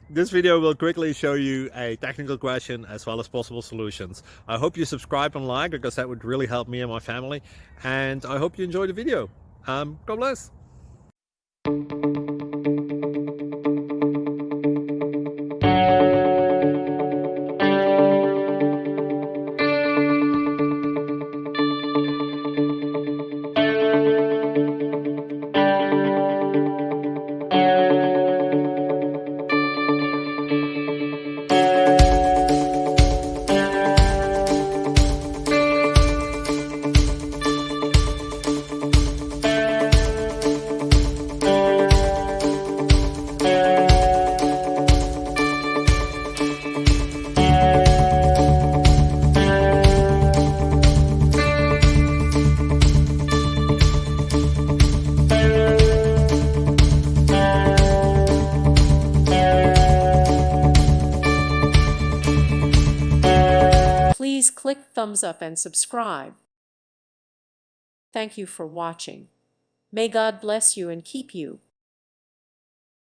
This video will quickly show you a technical question as well as possible solutions. I hope you subscribe and like, because that would really help me and my family. And I hope you enjoy the video. God bless. Please click thumbs up and subscribe. Thank you for watching. May God bless you and keep you.